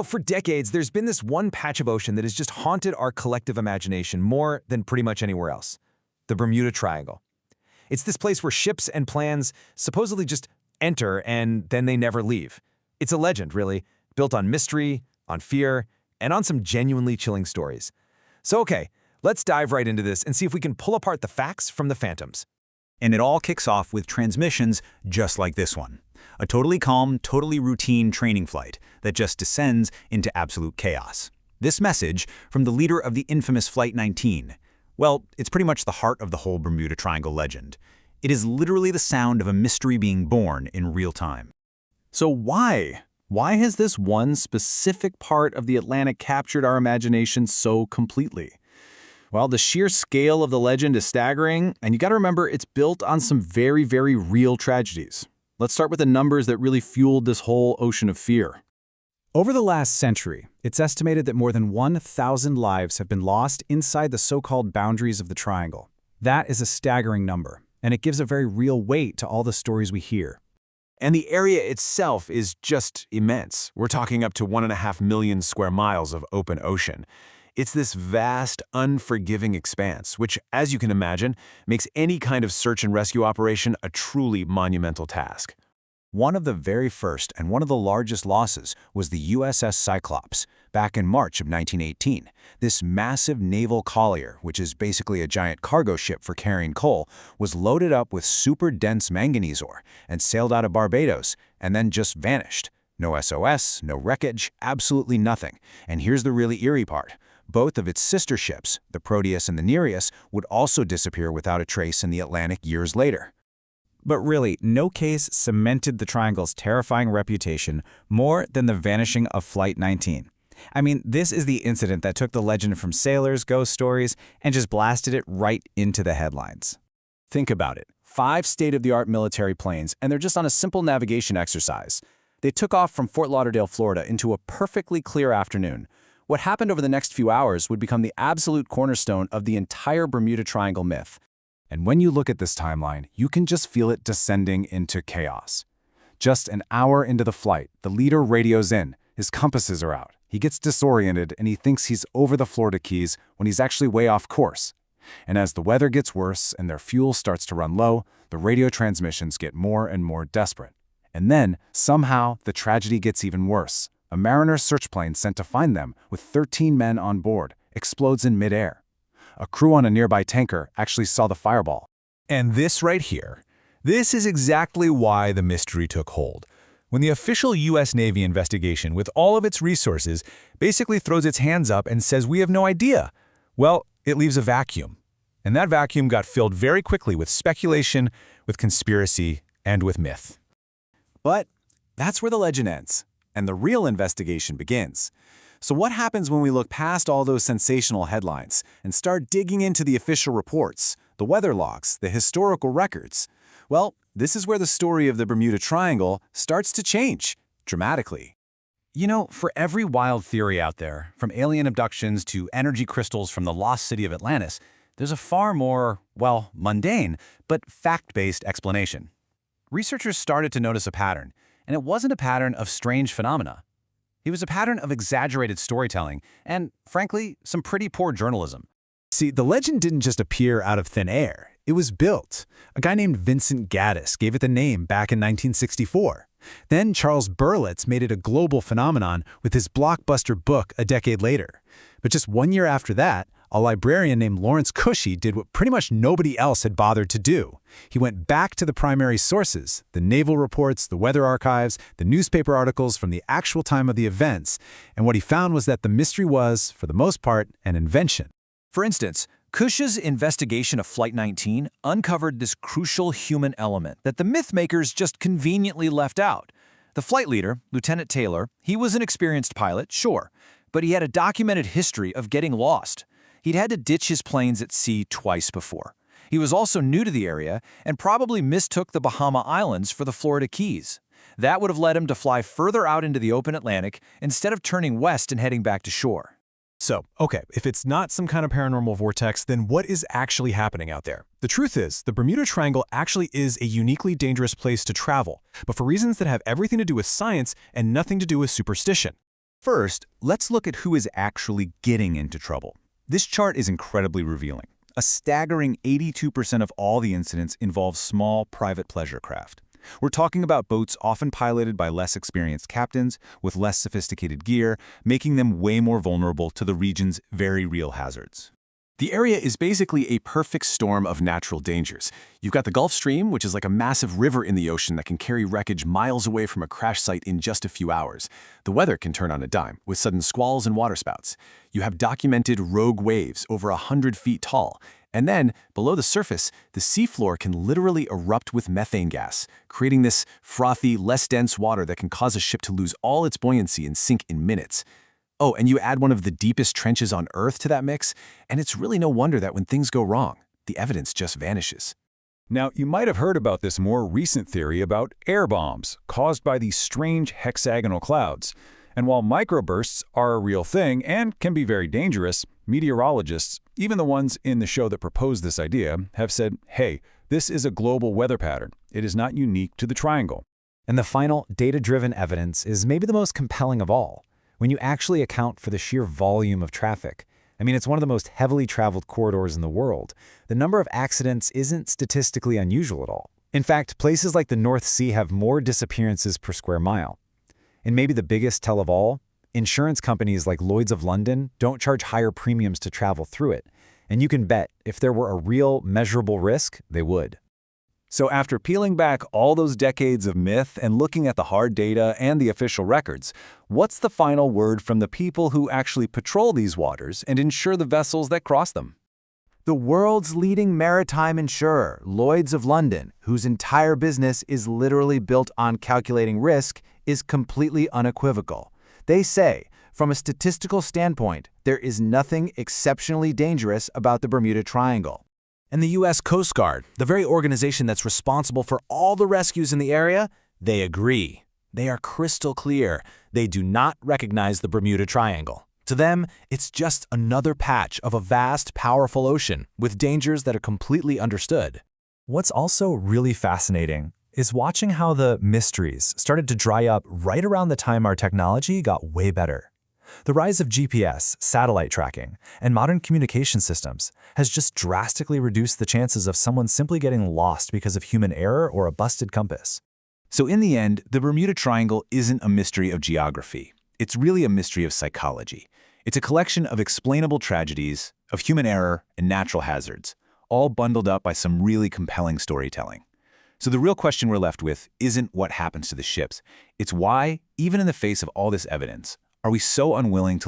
For decades, there's been this one patch of ocean that has just haunted our collective imagination more than pretty much anywhere else. The Bermuda Triangle. It's this place where ships and plans supposedly just enter and then they never leave. It's a legend, really, built on mystery, on fear, and on some genuinely chilling stories. So okay, let's dive right into this and see if we can pull apart the facts from the phantoms. And it all kicks off with transmissions just like this one. A totally calm, totally routine training flight that just descends into absolute chaos. This message from the leader of the infamous Flight 19. Well, it's pretty much the heart of the whole Bermuda Triangle legend. It is literally the sound of a mystery being born in real time. So why? Why has this one specific part of the Atlantic captured our imagination so completely? Well, the sheer scale of the legend is staggering, and you gotta remember it's built on some very, very real tragedies. Let's start with the numbers that really fueled this whole ocean of fear. Over the last century, it's estimated that more than 1,000 lives have been lost inside the so-called boundaries of the Triangle. That is a staggering number, and it gives a very real weight to all the stories we hear. And the area itself is just immense. We're talking up to 1.5 million square miles of open ocean. It's this vast, unforgiving expanse, which, as you can imagine, makes any kind of search and rescue operation a truly monumental task. One of the very first and one of the largest losses was the USS Cyclops, back in March of 1918. This massive naval collier, which is basically a giant cargo ship for carrying coal, was loaded up with super dense manganese ore and sailed out of Barbados and then just vanished. No SOS, no wreckage, absolutely nothing. And here's the really eerie part. Both of its sister ships, the Proteus and the Nereus, would also disappear without a trace in the Atlantic years later. But really, no case cemented the Triangle's terrifying reputation more than the vanishing of Flight 19. I mean, this is the incident that took the legend from sailors, ghost stories, and just blasted it right into the headlines. Think about it. 5 state-of-the-art military planes, and they're just on a simple navigation exercise. They took off from Fort Lauderdale, Florida, into a perfectly clear afternoon. What happened over the next few hours would become the absolute cornerstone of the entire Bermuda Triangle myth. And when you look at this timeline, you can just feel it descending into chaos. Just an hour into the flight, the leader radios in. His compasses are out. He gets disoriented and he thinks he's over the Florida Keys when he's actually way off course. And as the weather gets worse and their fuel starts to run low, the radio transmissions get more and more desperate. And then, somehow, the tragedy gets even worse. A mariner's search plane sent to find them, with 13 men on board, explodes in midair. A crew on a nearby tanker actually saw the fireball. And this right here, this is exactly why the mystery took hold. When the official U.S. Navy investigation, with all of its resources, basically throws its hands up and says we have no idea, well, it leaves a vacuum. And that vacuum got filled very quickly with speculation, with conspiracy, and with myth. But that's where the legend ends, and the real investigation begins. So what happens when we look past all those sensational headlines and start digging into the official reports, the weather logs, the historical records? Well, this is where the story of the Bermuda Triangle starts to change, dramatically. For every wild theory out there, from alien abductions to energy crystals from the lost city of Atlantis, there's a far more, mundane, but fact-based explanation. Researchers started to notice a pattern, and it wasn't a pattern of strange phenomena. It was a pattern of exaggerated storytelling and, frankly, some pretty poor journalism. See, the legend didn't just appear out of thin air. It was built. A guy named Vincent Gaddis gave it the name back in 1964. Then Charles Berlitz made it a global phenomenon with his blockbuster book a decade later. But just 1 year after that, a librarian named Lawrence Cushy did what pretty much nobody else had bothered to do. He went back to the primary sources, the naval reports, the weather archives, the newspaper articles from the actual time of the events, and what he found was that the mystery was, for the most part, an invention. For instance, Cushy's investigation of Flight 19 uncovered this crucial human element that the mythmakers just conveniently left out. The flight leader, Lieutenant Taylor, he was an experienced pilot, sure, but he had a documented history of getting lost. He'd had to ditch his planes at sea twice before. He was also new to the area and probably mistook the Bahama Islands for the Florida Keys. That would have led him to fly further out into the open Atlantic instead of turning west and heading back to shore. So, okay, if it's not some kind of paranormal vortex, then what is actually happening out there? The truth is, the Bermuda Triangle actually is a uniquely dangerous place to travel, but for reasons that have everything to do with science and nothing to do with superstition. First, let's look at who is actually getting into trouble. This chart is incredibly revealing. A staggering 82% of all the incidents involve small, private pleasure craft. We're talking about boats often piloted by less experienced captains with less sophisticated gear, making them way more vulnerable to the region's very real hazards. The area is basically a perfect storm of natural dangers. You've got the Gulf Stream, which is like a massive river in the ocean that can carry wreckage miles away from a crash site in just a few hours. The weather can turn on a dime, with sudden squalls and waterspouts. You have documented rogue waves over 100 feet tall. And then, below the surface, the seafloor can literally erupt with methane gas, creating this frothy, less dense water that can cause a ship to lose all its buoyancy and sink in minutes. Oh, and you add one of the deepest trenches on Earth to that mix, and it's really no wonder that when things go wrong, the evidence just vanishes. Now, you might have heard about this more recent theory about air bombs caused by these strange hexagonal clouds. And while microbursts are a real thing and can be very dangerous, meteorologists, even the ones in the show that proposed this idea, have said, hey, this is a global weather pattern. It is not unique to the triangle. And the final, data-driven evidence is maybe the most compelling of all. When you actually account for the sheer volume of traffic, I mean, it's one of the most heavily traveled corridors in the world, the number of accidents isn't statistically unusual at all. In fact, places like the North Sea have more disappearances per square mile. And maybe the biggest tell of all, insurance companies like Lloyd's of London don't charge higher premiums to travel through it. And you can bet, if there were a real, measurable risk, they would. So after peeling back all those decades of myth and looking at the hard data and the official records, what's the final word from the people who actually patrol these waters and insure the vessels that cross them? The world's leading maritime insurer, Lloyd's of London, whose entire business is literally built on calculating risk, is completely unequivocal. They say, from a statistical standpoint, there is nothing exceptionally dangerous about the Bermuda Triangle. And the U.S. Coast Guard, the very organization that's responsible for all the rescues in the area, they agree. They are crystal clear. They do not recognize the Bermuda Triangle. To them, it's just another patch of a vast, powerful ocean with dangers that are completely understood. What's also really fascinating is watching how the mysteries started to dry up right around the time our technology got way better. The rise of GPS, satellite tracking, and modern communication systems has just drastically reduced the chances of someone simply getting lost because of human error or a busted compass. So in the end, the Bermuda Triangle isn't a mystery of geography. It's really a mystery of psychology. It's a collection of explainable tragedies, of human error, and natural hazards, all bundled up by some really compelling storytelling. So the real question we're left with isn't what happens to the ships. It's why, even in the face of all this evidence, are we so unwilling to let